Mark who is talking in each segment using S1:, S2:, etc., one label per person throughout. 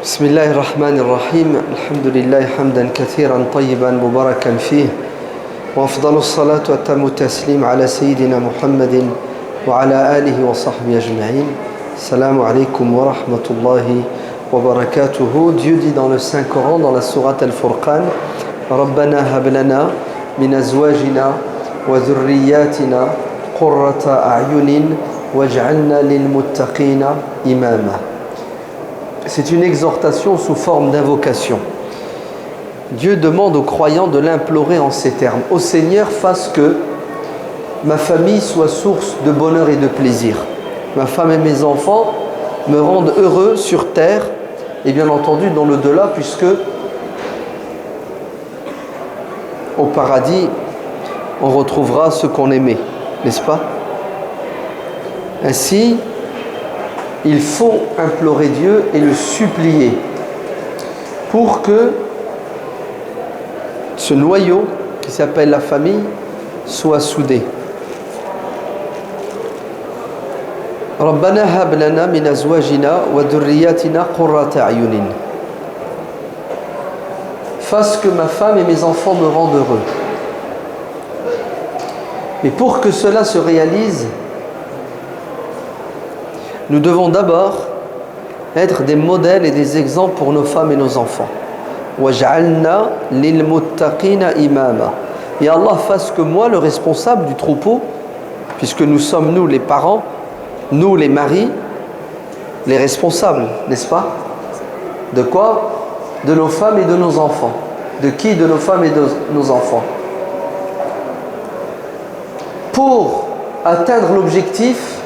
S1: بسم الله الرحمن الرحيم الحمد لله حمدا كثيرا طيبا مباركا فيه وأفضل الصلاة وأتم التسليم على سيدنا محمد وعلى آله وصحبه أجمعين. Assalamu alaikum wa rahmatullahi wa barakatuhu. Dieu dit dans le Saint-Coran, dans la sourate Al-Furqan, Rabbana hablana min azwajina wa dhurriyyatina qurrata a'yunin waj'alna lil muttaqina imama. C'est une exhortation sous forme d'invocation. Dieu demande aux croyants de l'implorer en ces termes. Ô Seigneur, fasse que ma famille soit source de bonheur et de plaisir. Ma femme et mes enfants me rendent heureux sur terre et bien entendu dans l'au-delà, puisque au paradis on retrouvera ce qu'on aimait, n'est-ce pas? Ainsi, il faut implorer Dieu et le supplier pour que ce noyau qui s'appelle la famille soit soudé. Rabbana hab lana min azwajina wa dhurriyyatina qurrata a'yunin. Fasse que ma femme et mes enfants me rendent heureux. Mais pour que cela se réalise, nous devons d'abord être des modèles et des exemples pour nos femmes et nos enfants. Waj'alna lil muttaqina imama. Et Allah fasse que moi, le responsable du troupeau, puisque nous sommes nous les parents, nous les maris, les responsables, n'est-ce pas? De quoi? De nos femmes et de nos enfants. De qui? De nos femmes et de nos enfants. Pour atteindre l'objectif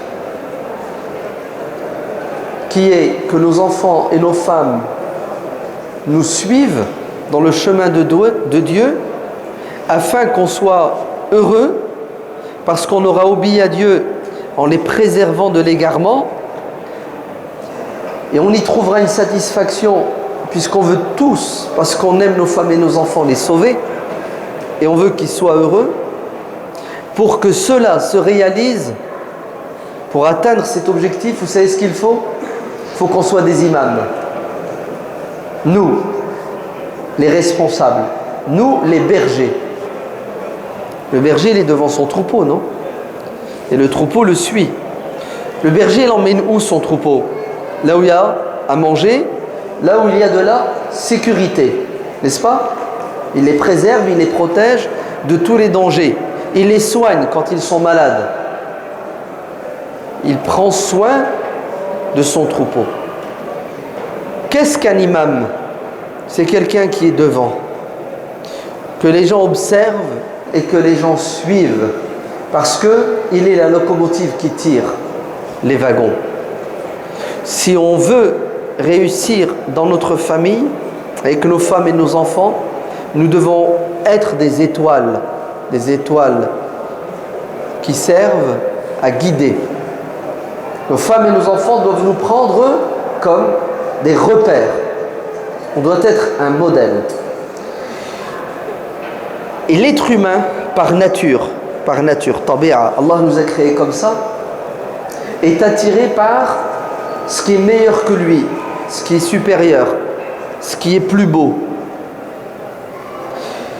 S1: qui est que nos enfants et nos femmes nous suivent dans le chemin de Dieu, afin qu'on soit heureux, parce qu'on aura obéi à Dieu en les préservant de l'égarement, et on y trouvera une satisfaction, puisqu'on veut tous, parce qu'on aime nos femmes et nos enfants, les sauver, et on veut qu'ils soient heureux. Pour que cela se réalise, pour atteindre cet objectif, vous savez ce qu'il faut? Il faut qu'on soit des imams. Nous, les responsables. Nous, les bergers. Le berger, il est devant son troupeau, non? Et le troupeau le suit. Le berger, il emmène où son troupeau? Là où il y a à manger, là où il y a de la sécurité, n'est-ce pas? Il les préserve, il les protège de tous les dangers. Il les soigne quand ils sont malades. Il prend soin de son troupeau. Qu'est-ce qu'un imam? C'est quelqu'un qui est devant, que les gens observent et que les gens suivent, parce qu'il est la locomotive qui tire les wagons. Si on veut réussir dans notre famille, avec nos femmes et nos enfants, nous devons être des étoiles qui servent à guider. Nos femmes et nos enfants doivent nous prendre comme des repères. On doit être un modèle. Et l'être humain, par nature, tabi'a, Allah nous a créés comme ça, est attiré par ce qui est meilleur que lui, ce qui est supérieur, ce qui est plus beau.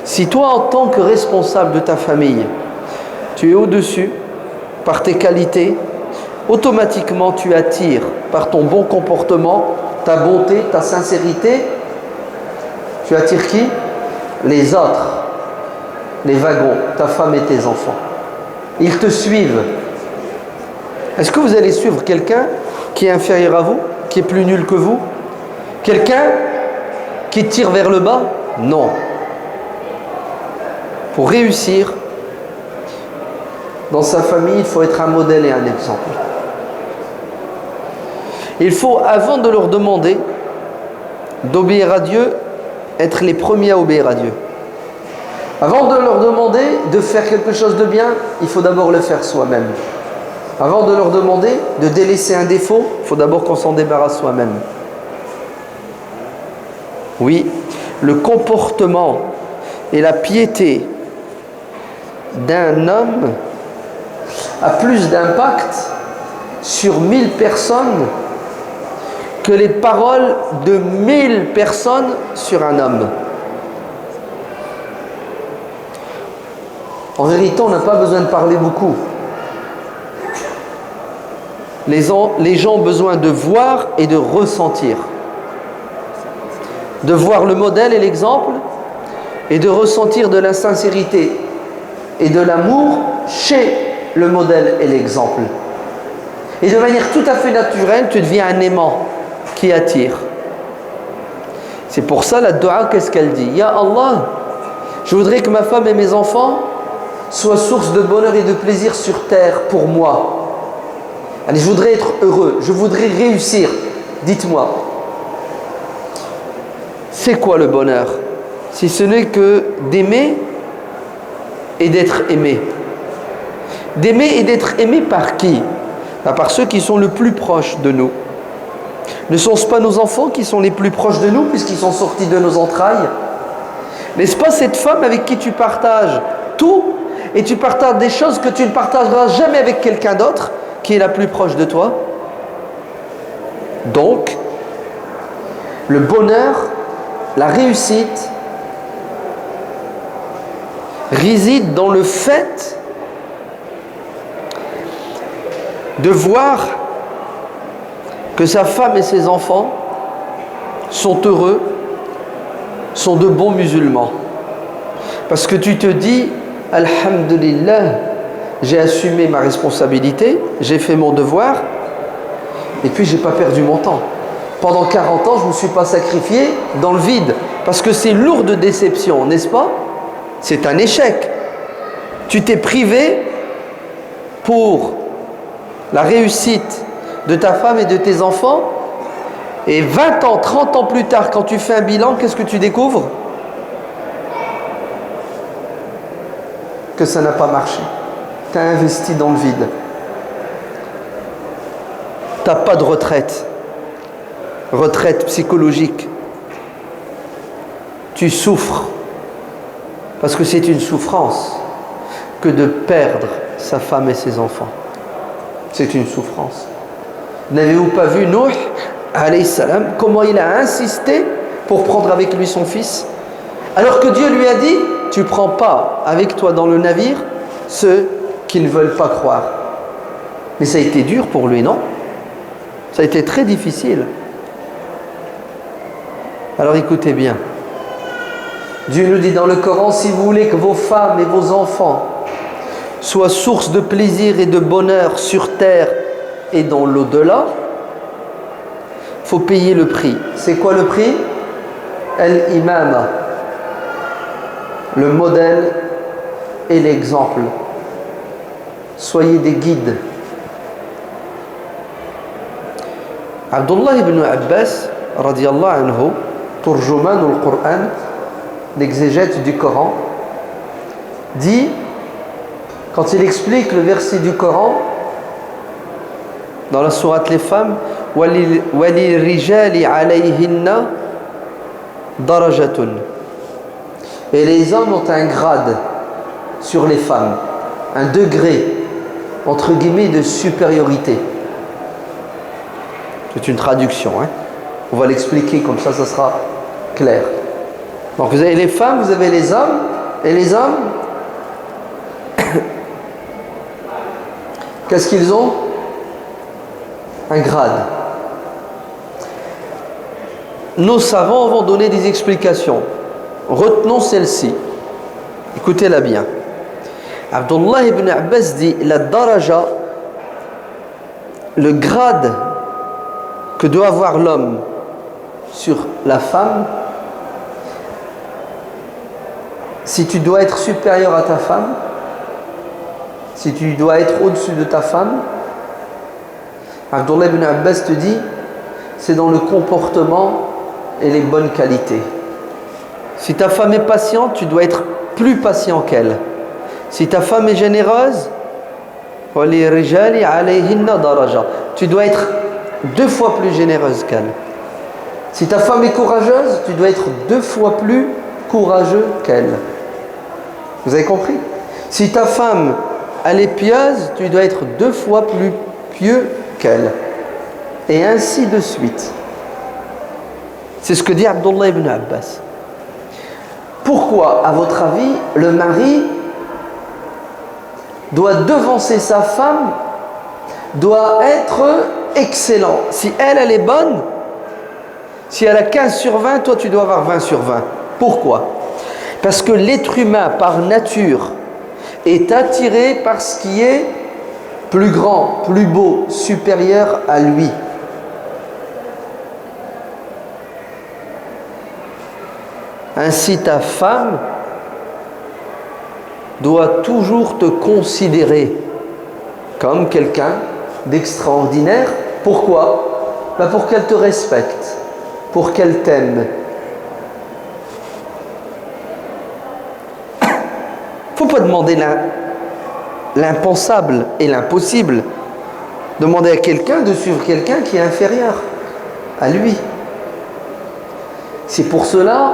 S1: Si toi, en tant que responsable de ta famille, tu es au-dessus par tes qualités, automatiquement tu attires par ton bon comportement, ta bonté, ta sincérité, tu attires qui? Les autres, les wagons, ta femme et tes enfants. Ils te suivent. Est-ce que vous allez suivre quelqu'un qui est inférieur à vous, qui est plus nul que vous? Quelqu'un qui tire vers le bas? Non. Pour réussir dans sa famille, il faut être un modèle et un exemple. Il faut, avant de leur demander d'obéir à Dieu, être les premiers à obéir à Dieu. Avant de leur demander de faire quelque chose de bien, il faut d'abord le faire soi-même. Avant de leur demander de délaisser un défaut, il faut d'abord qu'on s'en débarrasse soi-même. Oui, le comportement et la piété d'un homme a plus d'impact sur 1000 personnes que les paroles de 1000 personnes sur un homme. En vérité, on n'a pas besoin de parler beaucoup. Les gens ont besoin de voir et de ressentir. De voir le modèle et l'exemple et de ressentir de la sincérité et de l'amour chez le modèle et l'exemple. Et de manière tout à fait naturelle, tu deviens un aimant qui attire. C'est pour ça la dua, qu'est-ce qu'elle dit? Ya Allah, je voudrais que ma femme et mes enfants soient source de bonheur et de plaisir sur terre pour moi. Allez, je voudrais être heureux, je voudrais réussir. Dites-moi, c'est quoi le bonheur? Si ce n'est que d'aimer et d'être aimé. D'aimer et d'être aimé par qui? Par ceux qui sont le plus proches de nous. Ne sont-ce pas nos enfants qui sont les plus proches de nous puisqu'ils sont sortis de nos entrailles? N'est-ce pas cette femme avec qui tu partages tout et tu partages des choses que tu ne partageras jamais avec quelqu'un d'autre qui est la plus proche de toi? Donc, le bonheur, la réussite réside dans le fait de voir que sa femme et ses enfants sont heureux, sont de bons musulmans. Parce que tu te dis, Alhamdulillah, j'ai assumé ma responsabilité, j'ai fait mon devoir, et puis j'ai pas perdu mon temps. Pendant 40 ans, je ne me suis pas sacrifié dans le vide. Parce que c'est lourd de déception, n'est-ce pas? C'est un échec. Tu t'es privé pour la réussite de ta femme et de tes enfants, et 20 ans, 30 ans plus tard, quand tu fais un bilan, qu'est-ce que tu découvres? Que ça n'a pas marché. Tu as investi dans le vide. Tu n'as pas de retraite. Retraite psychologique. Tu souffres. Parce que c'est une souffrance que de perdre sa femme et ses enfants. C'est une souffrance. N'avez-vous pas vu Nuh, alayhi salam, comment il a insisté pour prendre avec lui son fils? Alors que Dieu lui a dit, tu ne prends pas avec toi dans le navire ceux qui ne veulent pas croire. Mais ça a été dur pour lui, non? Ça a été très difficile. Alors écoutez bien. Dieu nous dit dans le Coran, si vous voulez que vos femmes et vos enfants soient source de plaisir et de bonheur sur terre et dans l'au-delà, il faut payer le prix. C'est quoi le prix? Al-imama, le modèle et l'exemple. Soyez des guides. Abdullah ibn Abbas, radiyallahu anhu, turjuman al-Qur'an, l'exégète du Coran, dit, quand il explique le verset du Coran, dans la sourate Les Femmes, وَلِلْرِجَالِ عَلَيْهِنَّ دَرَجَةٌ. Et les hommes ont un grade sur les femmes, un degré, entre guillemets, de supériorité. C'est une traduction, hein. On va l'expliquer, comme ça, ça sera clair. Donc vous avez les femmes, vous avez les hommes, et les hommes, qu'est-ce qu'ils ont? Un grade. Nos savants vont donner des explications. Retenons celle-ci. Écoutez-la bien. Abdullah ibn Abbas dit, la daraja, le grade que doit avoir l'homme sur la femme, si tu dois être supérieur à ta femme, si tu dois être au-dessus de ta femme, Abdullah ibn Abbas te dit, c'est dans le comportement et les bonnes qualités. Si ta femme est patiente, tu dois être plus patient qu'elle. Si ta femme est généreuse, tu dois être 2 fois plus généreuse qu'elle. Si ta femme est courageuse, tu dois être 2 fois plus courageux qu'elle. Vous avez compris? Si ta femme, elle est pieuse, tu dois être 2 fois plus pieux qu'elle. Et ainsi de suite. C'est ce que dit Abdullah ibn Abbas. Pourquoi, à votre avis, le mari doit devancer sa femme, doit être excellent? Si elle est bonne, si elle a 15 sur 20, toi tu dois avoir 20 sur 20. Pourquoi? Parce que l'être humain, par nature, est attiré par ce qui est plus grand, plus beau, supérieur à lui. Ainsi, ta femme doit toujours te considérer comme quelqu'un d'extraordinaire. Pourquoi? Pour qu'elle te respecte, pour qu'elle t'aime. Il ne faut pas demander l'impensable et l'impossible. Demander à quelqu'un de suivre quelqu'un qui est inférieur à lui. C'est pour cela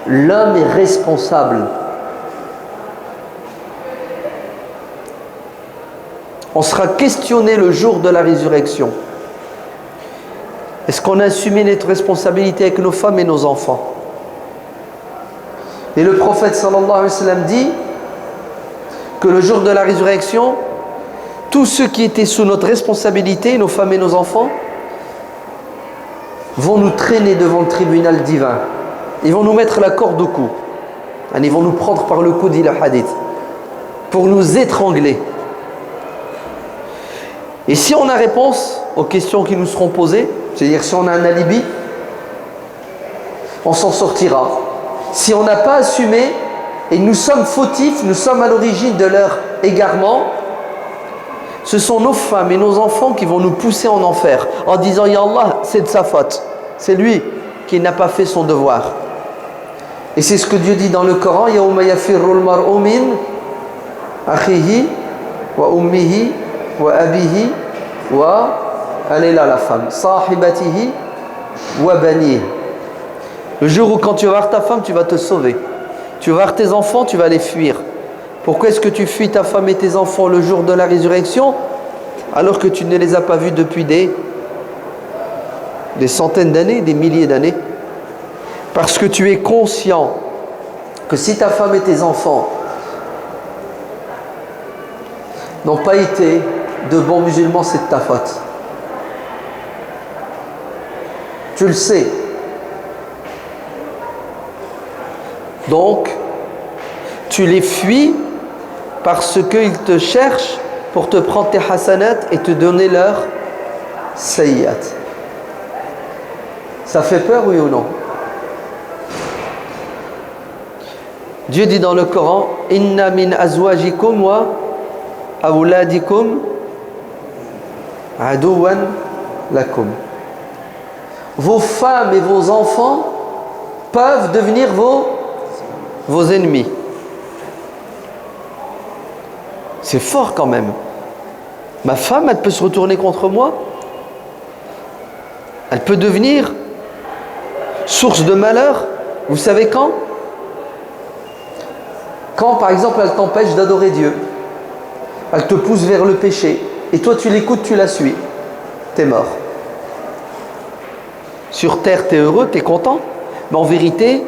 S1: l'homme est responsable. On sera questionné le jour de la résurrection. Est-ce qu'on a assumé notre responsabilité avec nos femmes et nos enfants? Et le prophète sallallahu alayhi wa sallam dit que le jour de la résurrection, tous ceux qui étaient sous notre responsabilité, nos femmes et nos enfants, vont nous traîner devant le tribunal divin. Ils vont nous mettre la corde au cou. Ils vont nous prendre par le cou, dit le hadith, pour nous étrangler. Et si on a réponse aux questions qui nous seront posées, c'est-à-dire si on a un alibi, on s'en sortira. Si on n'a pas assumé et nous sommes fautifs, nous sommes à l'origine de leur égarement, ce sont nos femmes et nos enfants qui vont nous pousser en enfer en disant « Ya Allah, c'est de sa faute, c'est lui qui n'a pas fait son devoir ». Et c'est ce que Dieu dit dans le Coran « Yawma yafirrul mar'u min akhihi wa ummihi wa abihi wa » elle est là la femme « sahibatihi wa banihi » Le jour où quand tu vas voir ta femme, tu vas te sauver. Tu vas voir tes enfants, tu vas les fuir. Pourquoi est-ce que tu fuis ta femme et tes enfants le jour de la résurrection alors que tu ne les as pas vus depuis des centaines d'années, des milliers d'années? Parce que tu es conscient que si ta femme et tes enfants n'ont pas été de bons musulmans, c'est de ta faute. Tu le sais. Donc, tu les fuis parce qu'ils te cherchent pour te prendre tes hasanat et te donner leur sayyat. Ça fait peur, oui ou non? Dieu dit dans le Coran « Inna min azwajikum wa awladikum aduwan lakum » Vos femmes et vos enfants peuvent devenir vos ennemis. C'est fort quand même. Ma femme, elle peut se retourner contre moi. Elle peut devenir source de malheur. Vous savez quand? Quand, par exemple, elle t'empêche d'adorer Dieu. Elle te pousse vers le péché. Et toi, tu l'écoutes, tu la suis. T'es mort. Sur terre, t'es heureux, t'es content. Mais en vérité,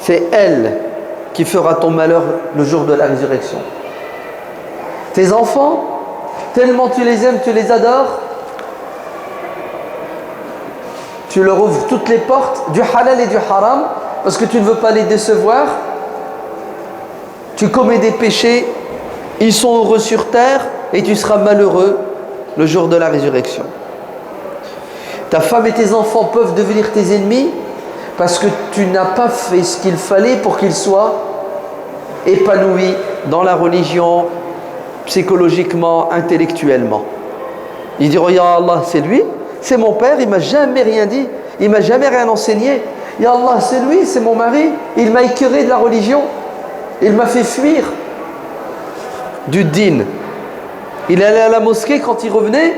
S1: c'est elle qui fera ton malheur le jour de la résurrection. Tes enfants, tellement tu les aimes, tu les adores, tu leur ouvres toutes les portes du halal et du haram parce que tu ne veux pas les décevoir. Tu commets des péchés, ils sont heureux sur terre et tu seras malheureux le jour de la résurrection. Ta femme et tes enfants peuvent devenir tes ennemis parce que tu n'as pas fait ce qu'il fallait pour qu'ils soient épanouis dans la religion, psychologiquement, intellectuellement. Ils diront, Ya Allah, c'est lui, c'est mon père, il m'a jamais rien dit, il m'a jamais rien enseigné. Ya Allah, c'est lui, c'est mon mari, il m'a écœuré de la religion, il m'a fait fuir du din. Il allait à la mosquée, quand il revenait,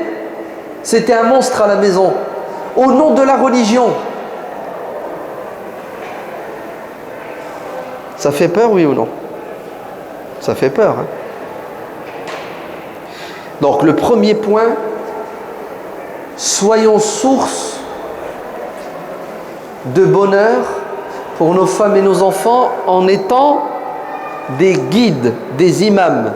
S1: c'était un monstre à la maison, au nom de la religion. Ça fait peur, oui ou non? Ça fait peur, hein? Donc le premier point, soyons source de bonheur pour nos femmes et nos enfants en étant des guides, des imams,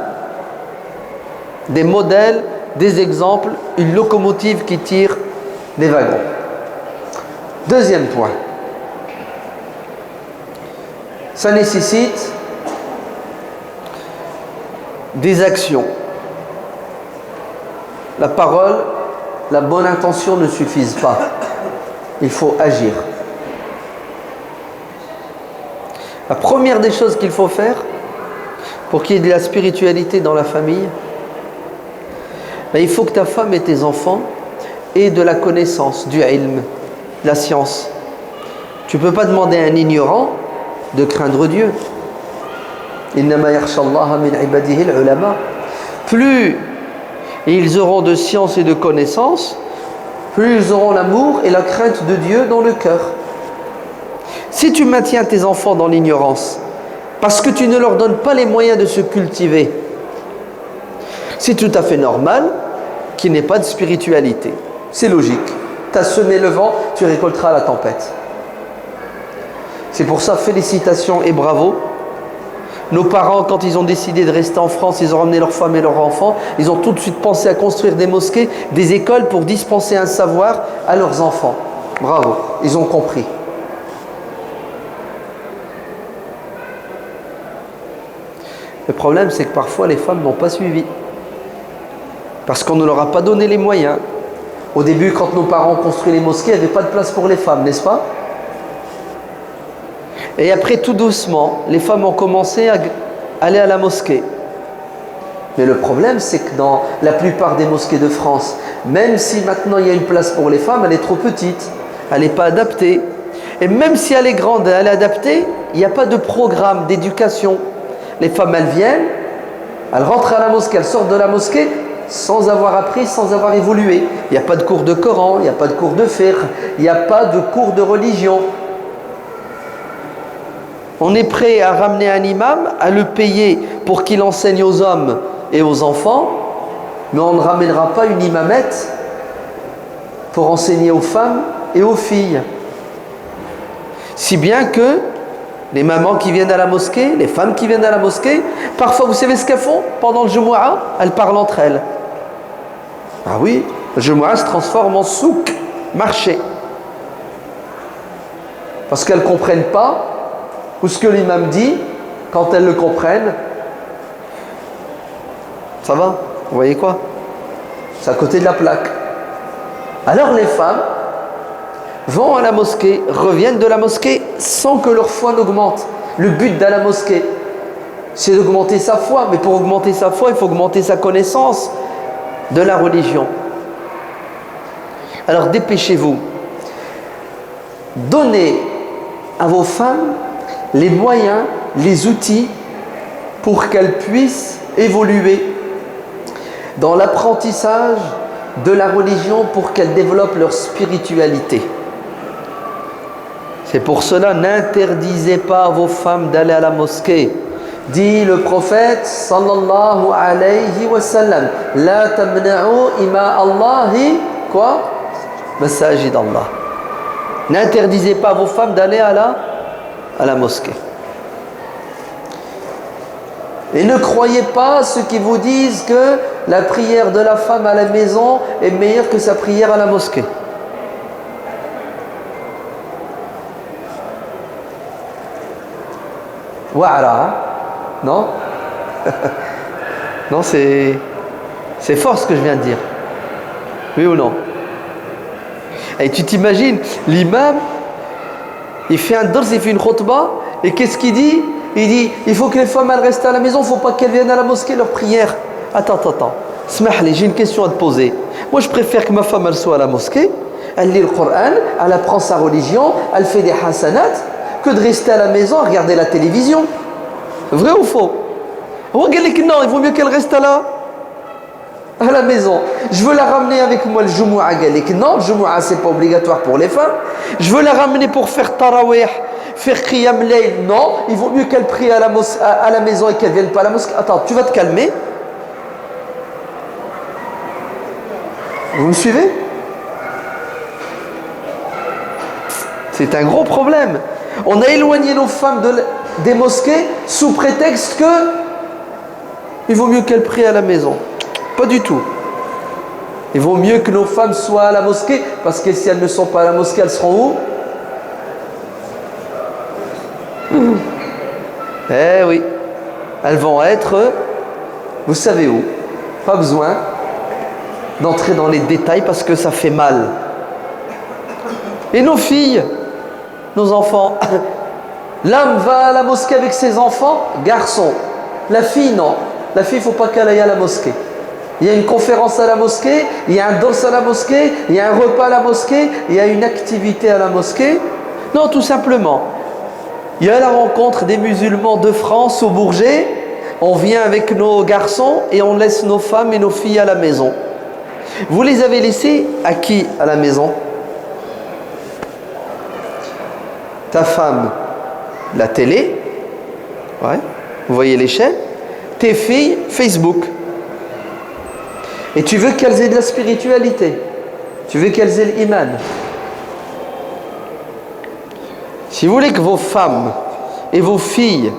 S1: des modèles, des exemples, une locomotive qui tire des wagons. Deuxième point, ça nécessite des actions. La parole, la bonne intention ne suffisent pas. Il faut agir. La première des choses qu'il faut faire pour qu'il y ait de la spiritualité dans la famille, il faut que ta femme et tes enfants aient de la connaissance, du ilm, de la science. Tu ne peux pas demander à un ignorant de craindre Dieu. Innama yakhsha Allaha min ibadihi al-ulama. Plus ils auront de science et de connaissances, plus ils auront l'amour et la crainte de Dieu dans le cœur. Si tu maintiens tes enfants dans l'ignorance, parce que tu ne leur donnes pas les moyens de se cultiver, c'est tout à fait normal qu'il n'ait pas de spiritualité. C'est logique. Tu as semé le vent, tu récolteras la tempête. C'est pour ça, félicitations et bravo. Nos parents, quand ils ont décidé de rester en France, ils ont ramené leurs femmes et leurs enfants, ils ont tout de suite pensé à construire des mosquées, des écoles pour dispenser un savoir à leurs enfants. Bravo, ils ont compris. Le problème, c'est que parfois les femmes n'ont pas suivi. Parce qu'on ne leur a pas donné les moyens. Au début, quand nos parents ont construit les mosquées, il n'y avait pas de place pour les femmes, n'est-ce pas? Et après, tout doucement, les femmes ont commencé à aller à la mosquée. Mais le problème, c'est que dans la plupart des mosquées de France, même si maintenant il y a une place pour les femmes, elle est trop petite, elle n'est pas adaptée. Et même si elle est grande, elle est adaptée, il n'y a pas de programme d'éducation. Les femmes, elles viennent, elles rentrent à la mosquée, elles sortent de la mosquée sans avoir appris, sans avoir évolué. Il n'y a pas de cours de Coran, il n'y a pas de cours de fiqh, il n'y a pas de cours de religion. On est prêt à ramener un imam, à le payer pour qu'il enseigne aux hommes et aux enfants, mais on ne ramènera pas une imamette pour enseigner aux femmes et aux filles. Si bien que les mamans qui viennent à la mosquée, les femmes qui viennent à la mosquée, parfois, vous savez ce qu'elles font pendant le Jumu'ah? Elles parlent entre elles. Ah oui, le Jumu'ah se transforme en souk, marché. Parce qu'elles ne comprennent pas ou ce que l'imam dit, quand elles le comprennent, ça va? Vous voyez quoi? C'est à côté de la plaque. Alors les femmes vont à la mosquée, reviennent de la mosquée sans que leur foi n'augmente. Le but de la mosquée, c'est d'augmenter sa foi. Mais pour augmenter sa foi, il faut augmenter sa connaissance de la religion. Alors dépêchez-vous. Donnez à vos femmes les moyens, les outils pour qu'elles puissent évoluer dans l'apprentissage de la religion, pour qu'elles développent leur spiritualité. C'est pour cela, n'interdisez pas à vos femmes d'aller à la mosquée. Dit le prophète sallallahu alayhi wa sallam, la tamna'u ima Allahi quoi? Masajid Allah. N'interdisez pas à vos femmes d'aller à la mosquée. Et ne croyez pas ceux qui vous disent que la prière de la femme à la maison est meilleure que sa prière à la mosquée. Wa'ara, non? Non, c'est fort ce que je viens de dire. Oui ou non? Et tu t'imagines, l'imam, il fait un dars, il fait une khutbah, et qu'est-ce qu'il dit? Il dit, il faut que les femmes elles restent à la maison, il ne faut pas qu'elles viennent à la mosquée, leur prière. Attends. Smahli, j'ai une question à te poser. Moi, je préfère que ma femme elle soit à la mosquée, elle lit le Coran, elle apprend sa religion, elle fait des hasanat, que de rester à la maison à regarder la télévision. Vrai ou faux? Non, il vaut mieux qu'elle reste à la maison. Je veux la ramener avec moi le Jumu'ah. Non, le Jumu'ah c'est pas obligatoire pour les femmes. Je veux la ramener pour faire tarawih, faire qiyam layl. Non, il vaut mieux qu'elle prie à la maison et qu'elle vienne pas à la mosquée. Attends, tu vas te calmer. Vous me suivez? C'est un gros problème. On a éloigné nos femmes des mosquées sous prétexte que il vaut mieux qu'elles prient à la maison. Pas du tout. Il vaut mieux que nos femmes soient à la mosquée, parce que si elles ne sont pas à la mosquée, elles seront où? Eh oui, elles vont être, vous savez où? Pas besoin d'entrer dans les détails parce que ça fait mal. Et nos filles, nos enfants, l'homme va à la mosquée avec ses enfants, garçon. La fille, non. La fille, il ne faut pas qu'elle aille à la mosquée. Il y a une conférence à la mosquée, il y a un dos à la mosquée, il y a un repas à la mosquée, il y a une activité à la mosquée. Non, tout simplement. Il y a la rencontre des musulmans de France au Bourget. On vient avec nos garçons et on laisse nos femmes et nos filles à la maison. Vous les avez laissées à qui à la maison? Ta femme, la télé. Ouais. Vous voyez les chaînes. Tes filles, Facebook. Et tu veux qu'elles aient de la spiritualité. Tu veux qu'elles aient l'iman. Si vous voulez que vos femmes et vos filles,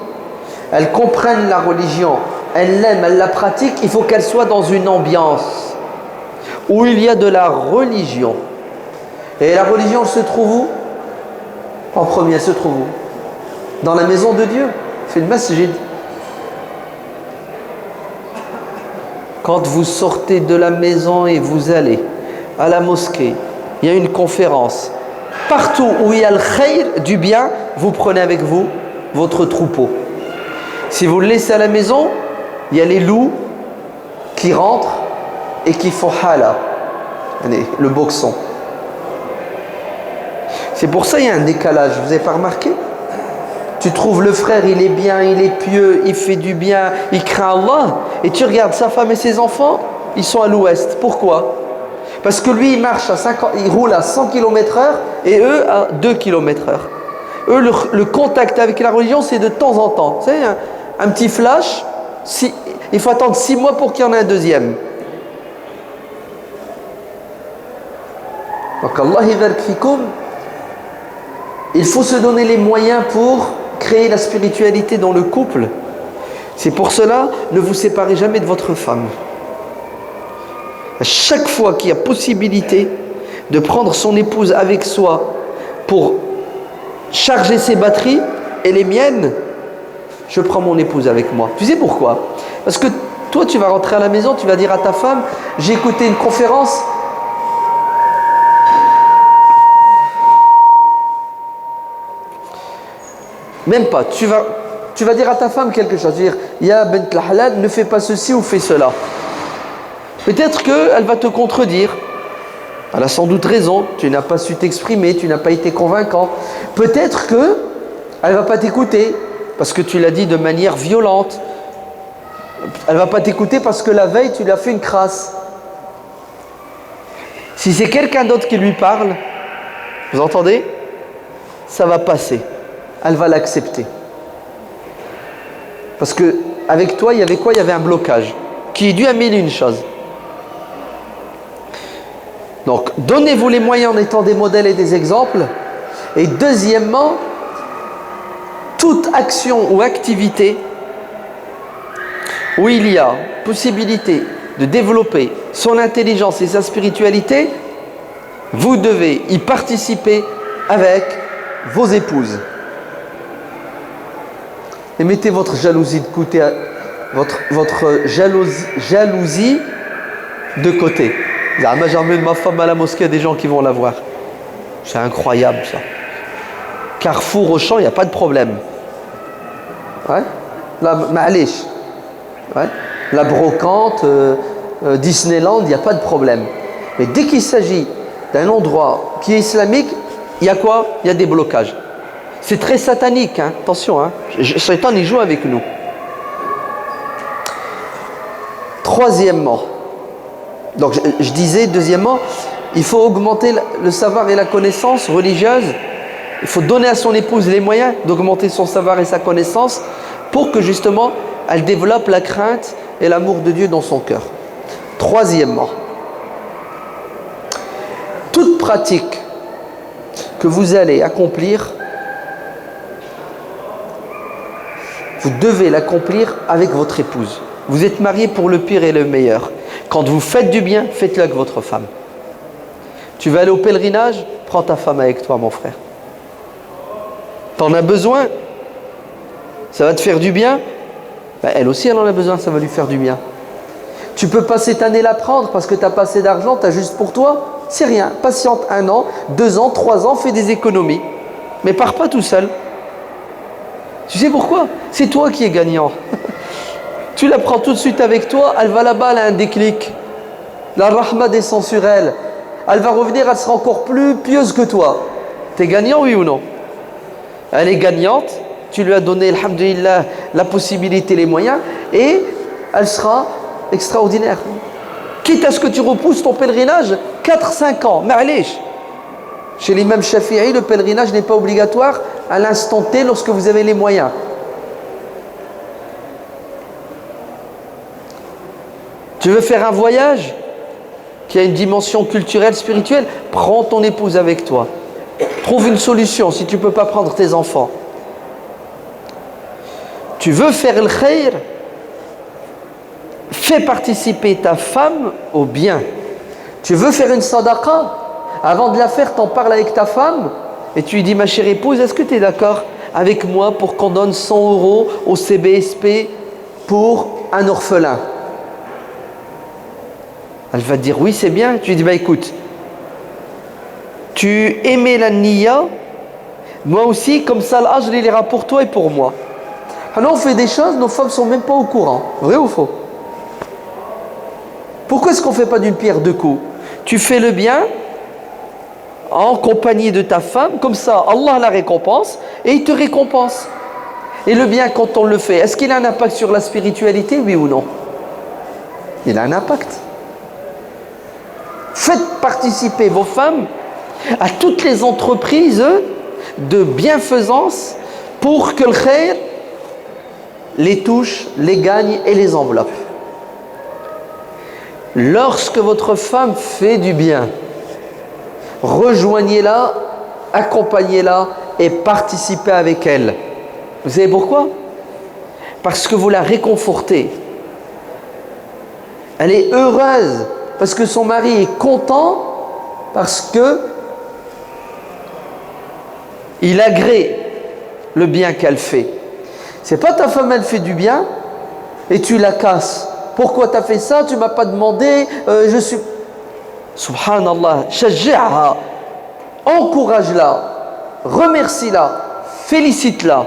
S1: elles comprennent la religion, elles l'aiment, elles la pratiquent, il faut qu'elles soient dans une ambiance où il y a de la religion. Et la religion, elle se trouve où? En premier, elle se trouve où? Dans la maison de Dieu. C'est le masjid. Quand vous sortez de la maison et vous allez à la mosquée, il y a une conférence. Partout où il y a le khayr, du bien, vous prenez avec vous votre troupeau. Si vous le laissez à la maison, il y a les loups qui rentrent et qui font hala, le boxon. C'est pour ça qu'il y a un décalage, vous n'avez pas remarqué? Tu trouves le frère, il est bien, il est pieux, il fait du bien, il craint Allah. Et tu regardes sa femme et ses enfants, ils sont à l'ouest. Pourquoi? Parce que lui, il marche à 50, il roule à 100 km/h et eux à 2 km/h. Eux, le contact avec la religion, c'est de temps en temps. Vous savez, un petit flash, il faut attendre 6 mois pour qu'il y en ait un deuxième. Donc Allah yabarak fikoum, il faut se donner les moyens pour créer la spiritualité dans le couple. C'est pour cela, ne vous séparez jamais de votre femme. À chaque fois qu'il y a possibilité de prendre son épouse avec soi pour charger ses batteries et les miennes, je prends mon épouse avec moi. Tu sais pourquoi? Parce que toi, tu vas rentrer à la maison, tu vas dire à ta femme, j'ai écouté une conférence. Même pas, tu vas dire à ta femme quelque chose, dire Ya bint al-halal, ne fais pas ceci ou fais cela. Peut-être qu'elle va te contredire. Elle a sans doute raison, tu n'as pas su t'exprimer, tu n'as pas été convaincant. Peut-être qu'elle ne va pas t'écouter parce que tu l'as dit de manière violente. Elle ne va pas t'écouter parce que la veille, tu lui as fait une crasse. Si c'est quelqu'un d'autre qui lui parle, vous entendez? Ça va passer. Elle va l'accepter. Parce que avec toi, il y avait quoi? Il y avait un blocage qui est dû à mille et une choses. Donc, donnez-vous les moyens en étant des modèles et des exemples. Et deuxièmement, toute action ou activité où il y a possibilité de développer son intelligence et sa spiritualité, vous devez y participer avec vos épouses. Et mettez votre jalousie de côté, votre jalousie de côté. Moi, j'emmène ma femme à la mosquée, il y a des gens qui vont la voir. C'est incroyable ça. Carrefour, Auchan, il n'y a pas de problème. Ouais. La Ma'alish. Ouais. La brocante, Disneyland, il n'y a pas de problème. Mais dès qu'il s'agit d'un endroit qui est islamique, il y a quoi? Il y a des blocages. C'est très satanique, hein. Attention, hein. Satan, il joue avec nous. Troisièmement, donc je disais, deuxièmement, il faut augmenter le savoir et la connaissance religieuse. Il faut donner à son épouse les moyens d'augmenter son savoir et sa connaissance pour que justement, elle développe la crainte et l'amour de Dieu dans son cœur. Troisièmement, toute pratique que vous allez accomplir, vous devez l'accomplir avec votre épouse. Vous êtes mariés pour le pire et le meilleur. Quand vous faites du bien, faites-le avec votre femme. Tu vas aller au pèlerinage, prends ta femme avec toi, mon frère. T'en as besoin, ça va te faire du bien. Ben, elle aussi, elle en a besoin, ça va lui faire du bien. Tu peux pas cette année la prendre parce que tu n'as pas assez d'argent, tu as juste pour toi. C'est rien. Patiente 1 an, 2 ans, 3 ans, fais des économies. Mais pars pas tout seul. Tu sais pourquoi? C'est toi qui es gagnant. Tu la prends tout de suite avec toi, elle va là-bas, elle a un déclic. La rahma descend sur elle. Elle va revenir, elle sera encore plus pieuse que toi. Tu es gagnant, oui ou non? Elle est gagnante, tu lui as donné, alhamdulillah, la possibilité, les moyens, et elle sera extraordinaire. Quitte à ce que tu repousses ton pèlerinage 4-5 ans. Ma'alish. Chez l'imam Shafi'i, le pèlerinage n'est pas obligatoire à l'instant T lorsque vous avez les moyens. Tu veux faire un voyage qui a une dimension culturelle, spirituelle, prends ton épouse avec toi. Trouve une solution si tu ne peux pas prendre tes enfants. Tu veux faire le khayr, fais participer ta femme au bien. Tu veux faire une sadaqa, avant de la faire, t'en parles avec ta femme et tu lui dis, ma chère épouse, est-ce que tu es d'accord avec moi pour qu'on donne 100 € au CBSP pour un orphelin? Elle va te dire, oui, c'est bien. Tu lui dis, bah écoute, tu aimais la niya, moi aussi, comme ça l'ajr il ira pour toi et pour moi. Alors on fait des choses, nos femmes ne sont même pas au courant. Vrai ou faux? Pourquoi est-ce qu'on ne fait pas d'une pierre deux coups? Tu fais le bien en compagnie de ta femme, comme ça Allah la récompense et il te récompense. Et le bien quand on le fait, est-ce qu'il a un impact sur la spiritualité, oui ou non? Il a un impact. Faites participer vos femmes à toutes les entreprises de bienfaisance pour que le khayr les touche, les gagne et les enveloppe. Lorsque votre femme fait du bien, rejoignez-la, accompagnez-la et participez avec elle. Vous savez pourquoi? Parce que vous la réconfortez. Elle est heureuse parce que son mari est content, parce que il agrée le bien qu'elle fait. C'est pas ta femme, elle fait du bien et tu la casses. Pourquoi tu as fait ça? Tu m'as pas demandé. Je suis. Subhanallah, shajjaha. Encourage-la, remercie-la, félicite-la.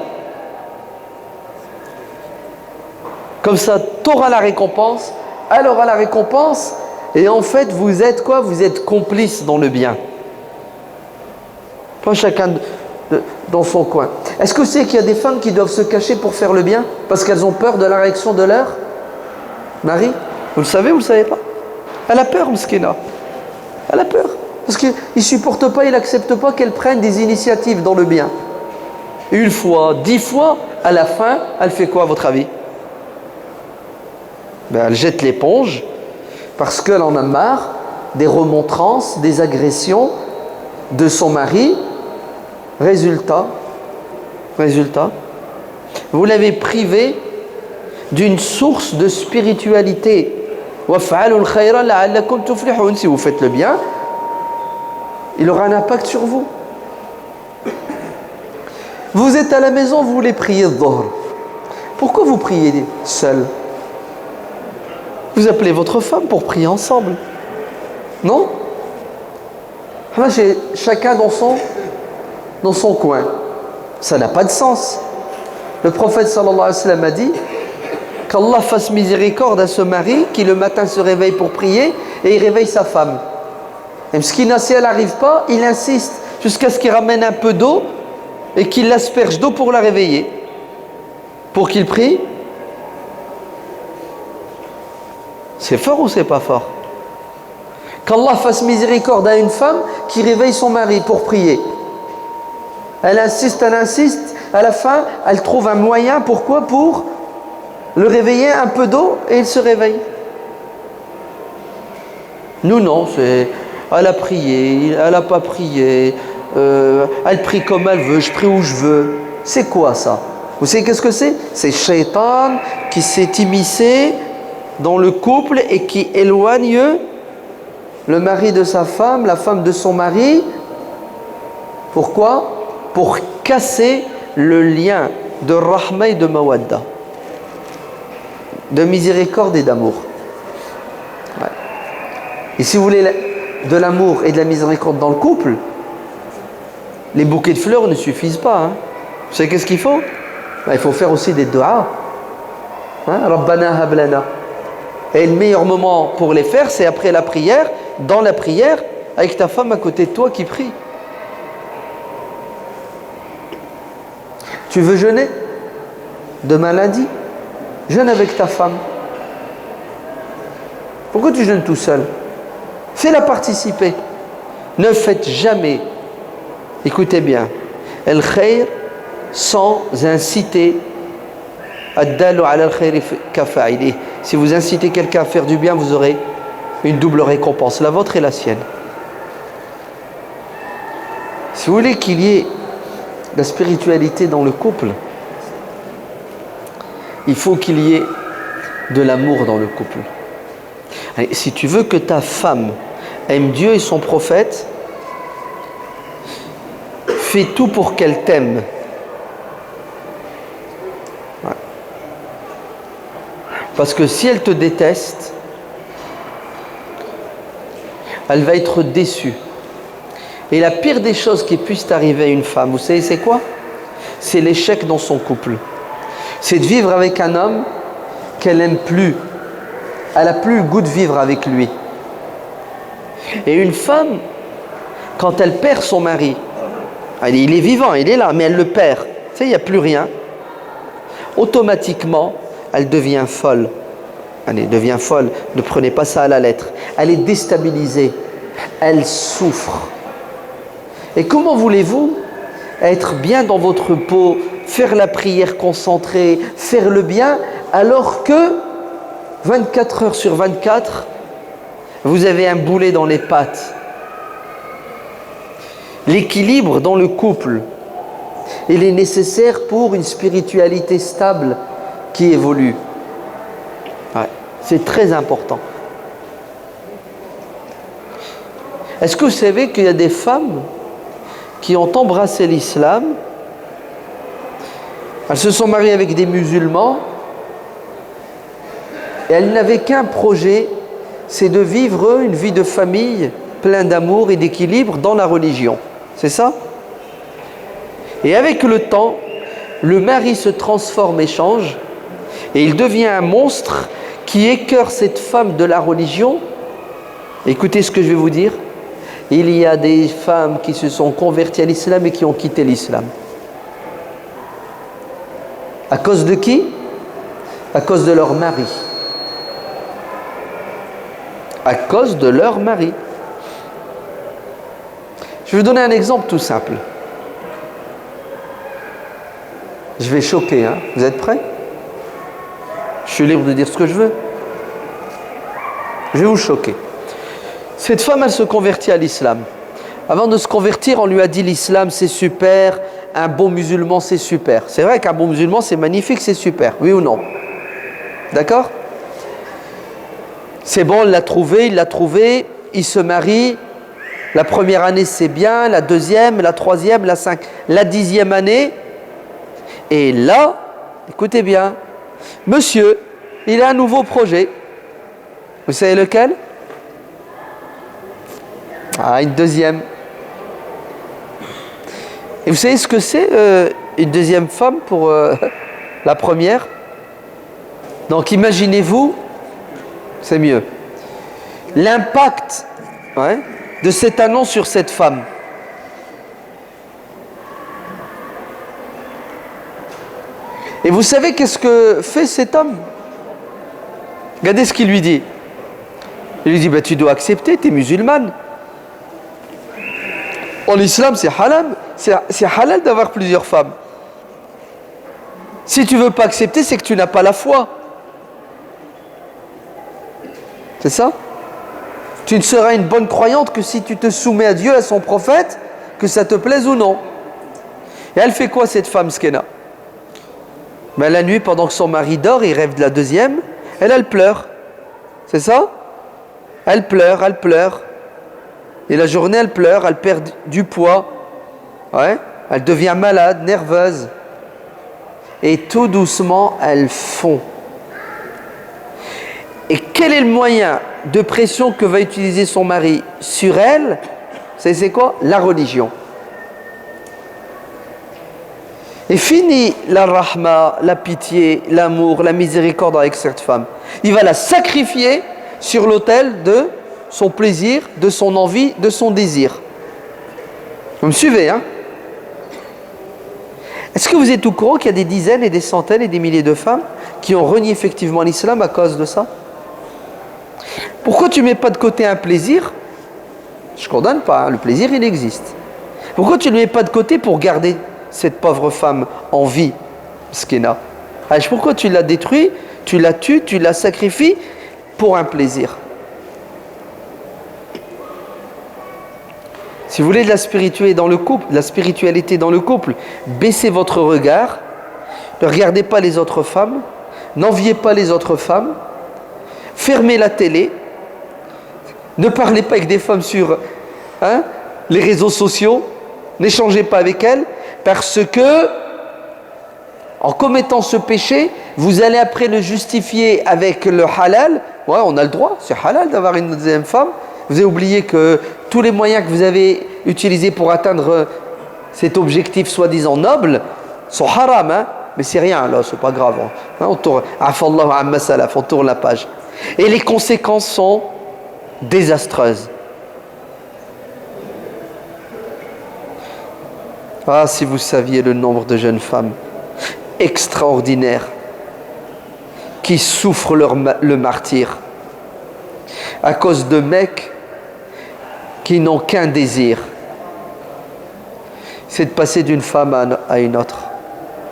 S1: Comme ça, tu auras la récompense, elle aura la récompense, et en fait, vous êtes quoi? Vous êtes complices dans le bien. Pas chacun dans son coin. Est-ce que c'est qu'il y a des femmes qui doivent se cacher pour faire le bien parce qu'elles ont peur de la réaction de leur mari? Vous le savez ou vous ne le savez pas? Elle a peur, Mskina. Elle a peur. Parce qu'il ne supporte pas, il n'accepte pas qu'elle prenne des initiatives dans le bien. 1 fois, 10 fois, à la fin, elle fait quoi à votre avis? Ben, elle jette l'éponge parce qu'elle en a marre des remontrances, des agressions de son mari. Résultat, vous l'avez privé d'une source de spiritualité. Si vous faites le bien, il aura un impact sur vous. Vous êtes à la maison, vous voulez prier Dhuhr. Pourquoi vous priez seul? Vous appelez votre femme pour prier ensemble. Non? Chacun dans son coin. Ça n'a pas de sens. Le prophète sallallahu alayhi wa sallam a dit qu'Allah fasse miséricorde à ce mari qui le matin se réveille pour prier et il réveille sa femme. Et si elle n'arrive pas, il insiste jusqu'à ce qu'il ramène un peu d'eau et qu'il l'asperge d'eau pour la réveiller. Pour qu'il prie. C'est fort ou c'est pas fort? Qu'Allah fasse miséricorde à une femme qui réveille son mari pour prier. Elle insiste, à la fin, elle trouve un moyen, pourquoi? Pour le réveiller, un peu d'eau, et il se réveille. Nous non, c'est elle a prié, elle n'a pas prié, elle prie comme elle veut, je prie où je veux. C'est quoi ça? Vous savez qu'est-ce que c'est? C'est Shaitan qui s'est immiscé dans le couple et qui éloigne le mari de sa femme, la femme de son mari. Pourquoi? Pour casser le lien de rahma et de mawadda, de miséricorde et d'amour. Ouais. Et si vous voulez de l'amour et de la miséricorde dans le couple, les bouquets de fleurs ne suffisent pas. Hein. Vous savez qu'est-ce qu'il faut? Il faut faire aussi des du'as. Rabbana hablana. Et le meilleur moment pour les faire, c'est après la prière, dans la prière, avec ta femme à côté de toi qui prie. Tu veux jeûner demain lundi? Jeûne avec ta femme. Pourquoi tu jeûnes tout seul? Fais-la participer. Ne faites jamais, écoutez bien, el khair sans inciter ad-dalu ala al-khair kafa'ili. Si vous incitez quelqu'un à faire du bien, vous aurez une double récompense, la vôtre et la sienne. Si vous voulez qu'il y ait la spiritualité dans le couple, il faut qu'il y ait de l'amour dans le couple. Allez, si tu veux que ta femme aime Dieu et son prophète, fais tout pour qu'elle t'aime. Ouais. Parce que si elle te déteste, elle va être déçue. Et la pire des choses qui puissent arriver à une femme, vous savez c'est quoi? C'est l'échec dans son couple. C'est de vivre avec un homme qu'elle n'aime plus. Elle n'a plus le goût de vivre avec lui. Et une femme, quand elle perd son mari, il est vivant, il est là, mais elle le perd. Tu sais, il n'y a plus rien. Automatiquement, elle devient folle. Elle devient folle. Ne prenez pas ça à la lettre. Elle est déstabilisée. Elle souffre. Et comment voulez-vous être bien dans votre peau, faire la prière concentrée, faire le bien, alors que 24 heures sur 24, vous avez un boulet dans les pattes? L'équilibre dans le couple, il est nécessaire pour une spiritualité stable qui évolue. Ouais, c'est très important. Est-ce que vous savez qu'il y a des femmes qui ont embrassé l'islam, elles se sont mariées avec des musulmans et elles n'avaient qu'un projet, c'est de vivre une vie de famille plein d'amour et d'équilibre dans la religion. C'est ça? Et avec le temps, le mari se transforme et change et il devient un monstre qui écœure cette femme de la religion. Écoutez ce que je vais vous dire. Il y a des femmes qui se sont converties à l'islam et qui ont quitté l'islam. À cause de qui? À cause de leur mari. À cause de leur mari. Je vais vous donner un exemple tout simple. Je vais choquer, hein? Vous êtes prêts? Je suis libre de dire ce que je veux. Je vais vous choquer. Cette femme, elle se convertit à l'islam. Avant de se convertir, on lui a dit l'islam c'est super, un bon musulman c'est super. C'est vrai qu'un bon musulman c'est magnifique, c'est super, oui ou non? D'accord? C'est bon, il l'a trouvé, il se marie. La première année c'est bien, la deuxième, la troisième, la 10e année. Et là, écoutez bien, monsieur, il a un nouveau projet. Vous savez lequel? Ah, une deuxième. Et vous savez ce que c'est une deuxième femme pour la première? Donc imaginez-vous, c'est mieux, l'impact de cette annonce sur cette femme. Et vous savez qu'est-ce que fait cet homme? Regardez ce qu'il lui dit. Il lui dit, bah, tu dois accepter, tu es musulmane. En islam, c'est halal. C'est halal d'avoir plusieurs femmes. Si tu ne veux pas accepter, c'est que tu n'as pas la foi. C'est ça? Tu ne seras une bonne croyante que si tu te soumets à Dieu, à son prophète, que ça te plaise ou non. Et elle fait quoi cette femme skena? Ben, la nuit, pendant que son mari dort, il rêve de la deuxième, elle pleure. C'est ça? Elle pleure. Et la journée, elle pleure, elle perd du poids. Ouais, elle devient malade, nerveuse. Et tout doucement, elle fond. Et quel est le moyen de pression que va utiliser son mari sur elle? C'est quoi? La religion. Et fini la rahma, la pitié, l'amour, la miséricorde avec cette femme. Il va la sacrifier sur l'autel de son plaisir, de son envie, de son désir. Vous me suivez, hein? Est-ce que vous êtes au courant qu'il y a des dizaines et des centaines et des milliers de femmes qui ont renié effectivement l'islam à cause de ça? Pourquoi tu ne mets pas de côté un plaisir? Je ne condamne pas, hein, le plaisir il existe. Pourquoi tu ne le mets pas de côté pour garder cette pauvre femme en vie, skena? Pourquoi tu la détruis, tu la tues, tu la sacrifies pour un plaisir? Si vous voulez de la spiritualité dans le couple, baissez votre regard, ne regardez pas les autres femmes, n'enviez pas les autres femmes, fermez la télé, ne parlez pas avec des femmes sur les réseaux sociaux, n'échangez pas avec elles, parce que en commettant ce péché, vous allez après le justifier avec le halal. Ouais, on a le droit, c'est halal d'avoir une deuxième femme. Vous avez oublié que tous les moyens que vous avez utilisés pour atteindre cet objectif soi-disant noble sont haram, hein? Mais c'est rien, là, c'est pas grave. On tourne, afallahu amma salaf, on tourne la page. Et les conséquences sont désastreuses. Ah, si vous saviez le nombre de jeunes femmes extraordinaires qui souffrent le martyre à cause de mecs qui n'ont qu'un désir, c'est de passer d'une femme à une autre.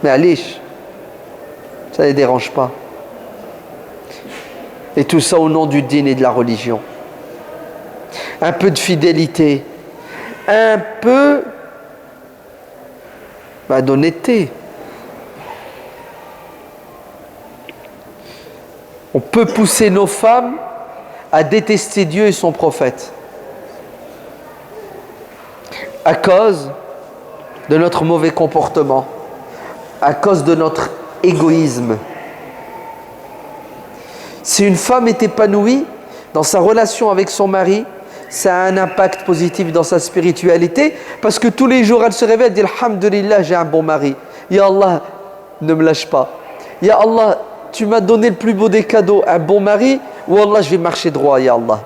S1: Mais Alish, ça ne les dérange pas. Et tout ça au nom du dîn et de la religion. Un peu de fidélité, un peu d'honnêteté. On peut pousser nos femmes à détester Dieu et son prophète à cause de notre mauvais comportement, à cause de notre égoïsme. Si une femme est épanouie dans sa relation avec son mari, ça a un impact positif dans sa spiritualité, parce que tous les jours elle se réveille, elle dit alhamdulillah, j'ai un bon mari. Ya Allah, ne me lâche pas. Ya Allah, tu m'as donné le plus beau des cadeaux, un bon mari. Ou Allah, je vais marcher droit, Ya Allah.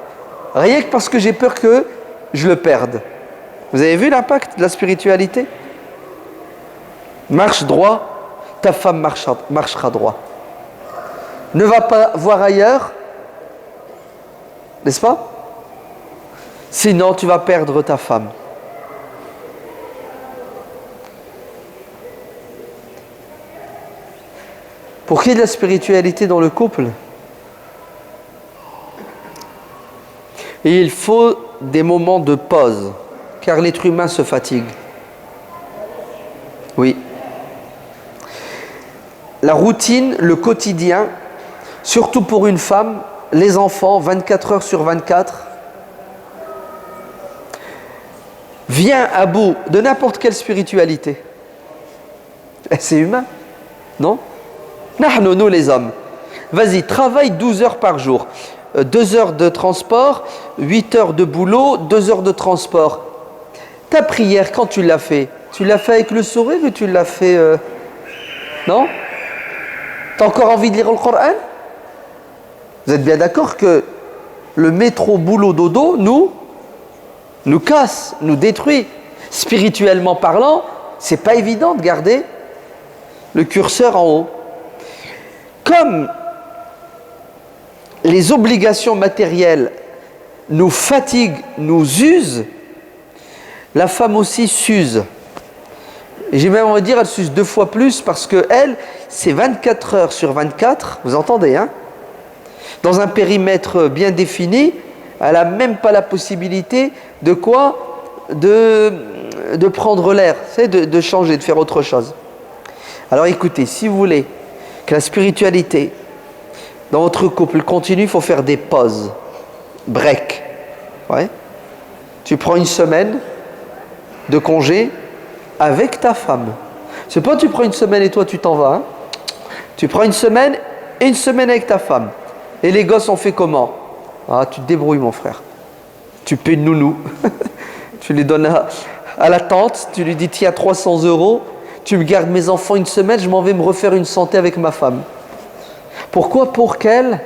S1: Rien que parce que j'ai peur que je le perde. Vous avez vu l'impact de la spiritualité? Marche droit, ta femme marchera droit. Ne va pas voir ailleurs, n'est-ce pas? Sinon, tu vas perdre ta femme. Pour qu'il y ait de la spiritualité dans le couple, il faut des moments de pause, car l'être humain se fatigue. Oui. La routine, le quotidien, surtout pour une femme, les enfants, 24 heures sur 24, vient à bout de n'importe quelle spiritualité. C'est humain, non? Nous les hommes. Vas-y, travaille 12 heures par jour. 2 heures de transport, 8 heures de boulot, 2 heures de transport. Ta prière, quand tu l'as fait avec le sourire ou tu l'as fait... Non? T'as encore envie de lire le Coran? Vous êtes bien d'accord que le métro boulot dodo nous casse, nous détruit. Spirituellement parlant, c'est pas évident de garder le curseur en haut. Comme les obligations matérielles nous fatiguent, nous usent, la femme aussi s'use. Et j'ai même envie de dire, elle s'use 2 fois plus parce que elle, c'est 24 heures sur 24, vous entendez, hein? Dans un périmètre bien défini, elle n'a même pas la possibilité de quoi? De de prendre l'air, c'est de changer, de faire autre chose. Alors écoutez, si vous voulez que la spiritualité dans votre couple continue, il faut faire des pauses, break. Ouais. Tu prends une semaine de congé avec ta femme. C'est pas tu prends une semaine et toi tu t'en vas. Hein. Tu prends une semaine et une semaine avec ta femme. Et les gosses, on fait comment? Ah, tu te débrouilles, mon frère. Tu paies une nounou. Tu les donnes à la tante. Tu lui dis, tiens, 300 €. Tu me gardes mes enfants une semaine, je m'en vais me refaire une santé avec ma femme. Pourquoi? Pour qu'elle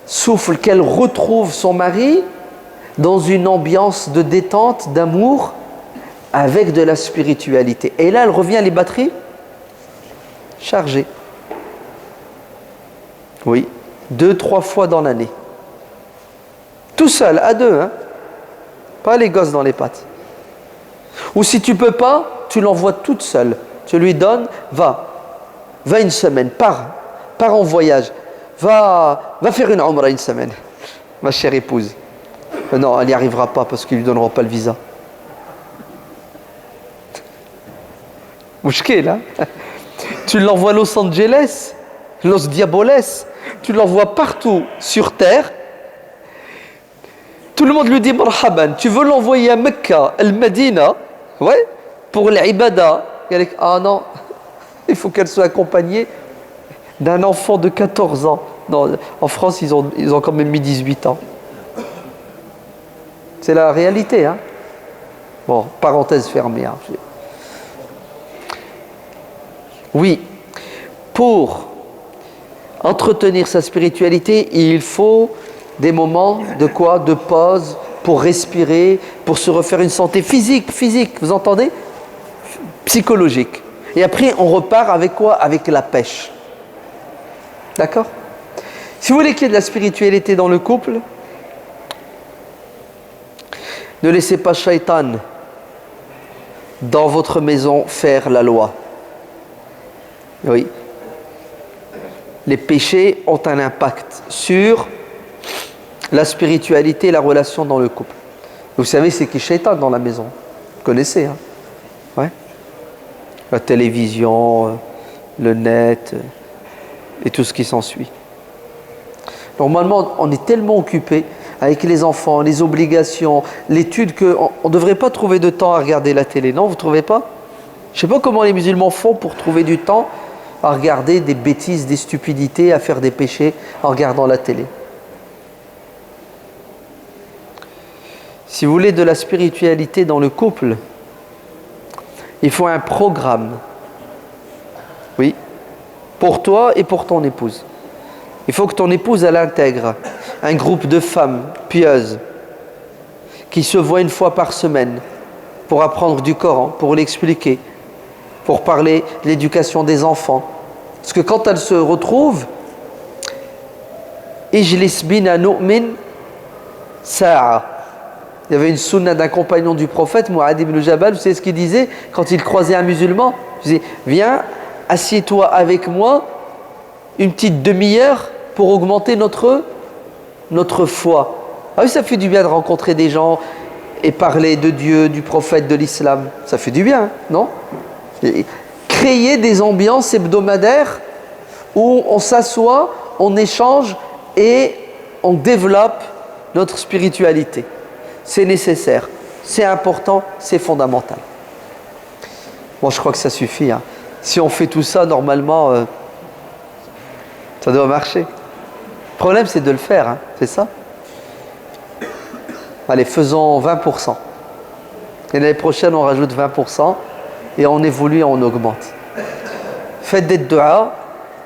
S1: souffle, qu'elle retrouve son mari dans une ambiance de détente, d'amour, avec de la spiritualité. Et là, elle revient, les batteries chargées. Oui, 2-3 fois dans l'année. Tout seul, à deux, hein. Pas les gosses dans les pattes. Ou si tu peux pas, tu l'envoies toute seule. Tu lui donnes, va une semaine, pars en voyage, va faire une umrah une semaine, ma chère épouse. Non, elle n'y arrivera pas parce qu'ils ne lui donneront pas le visa. Mouchkil, hein. Tu l'envoies à Los Angeles, Los Diaboles, tu l'envoies partout sur terre. Tout le monde lui dit marhaban. Tu veux l'envoyer à Mecca, Al-Medina, ouais, pour l'ibada. Ah non, il faut qu'elle soit accompagnée d'un enfant de 14 ans. Non, en France, ils ont quand même mis 18 ans. C'est la réalité, hein. Bon, parenthèse fermée. Hein. Oui, pour entretenir sa spiritualité, il faut des moments de quoi? De pause, pour respirer, pour se refaire une santé physique, vous entendez? Psychologique. Et après, on repart avec quoi? Avec la pêche. D'accord? Si vous voulez qu'il y ait de la spiritualité dans le couple, ne laissez pas Shaitan dans votre maison faire la loi. Oui. Les péchés ont un impact sur la spiritualité et la relation dans le couple. Vous savez, c'est qui Shaitan dans la maison? Vous connaissez, hein? Ouais. La télévision, le net et tout ce qui s'ensuit. Normalement, on est tellement occupé avec les enfants, les obligations, l'étude qu'on ne devrait pas trouver de temps à regarder la télé. Non, vous ne trouvez pas? Je ne sais pas comment les musulmans font pour trouver du temps à regarder des bêtises, des stupidités, à faire des péchés en regardant la télé. Si vous voulez de la spiritualité dans le couple, il faut un programme. Oui, pour toi et pour ton épouse. Il faut que ton épouse, elle intègre un groupe de femmes pieuses qui se voient une fois par semaine pour apprendre du Coran, pour l'expliquer, pour parler de l'éducation des enfants. Parce que quand elles se retrouvent, Ijlis bina nu'min sa'a. Il y avait une sunna d'un compagnon du prophète, Mu'adh ibn Jabal, vous savez ce qu'il disait quand il croisait un musulman? Il disait, viens, assieds-toi avec moi une petite demi-heure pour augmenter notre foi. Ah oui, ça fait du bien de rencontrer des gens et parler de Dieu, du prophète, de l'islam. Ça fait du bien, non? Créer des ambiances hebdomadaires où on s'assoit, on échange et on développe notre spiritualité. C'est nécessaire, c'est important, c'est fondamental. Bon, je crois que ça suffit. Hein. Si on fait tout ça, normalement, ça doit marcher. Le problème, c'est de le faire, hein, c'est ça? Allez, faisons 20%. Et l'année prochaine, on rajoute 20% et on évolue et on augmente. Faites des du'a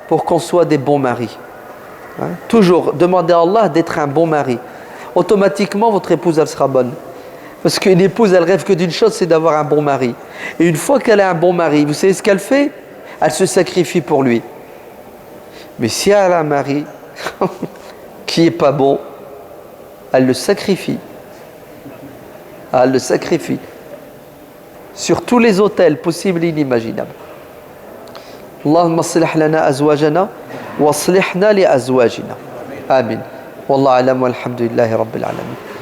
S1: pour qu'on soit des bons maris. Hein? Toujours, demandez à Allah d'être un bon mari. Automatiquement, votre épouse, elle sera bonne. Parce qu'une épouse, elle rêve que d'une chose, c'est d'avoir un bon mari. Et une fois qu'elle a un bon mari, vous savez ce qu'elle fait? Elle se sacrifie pour lui. Mais si elle a un mari qui n'est pas bon, elle le sacrifie. Elle le sacrifie. Sur tous les autels possibles et inimaginables. Allahumma aslih lana azwajana wa aslihna li azwajina. Amin. Wallahu alam walhamdulillahi rabbil alamin.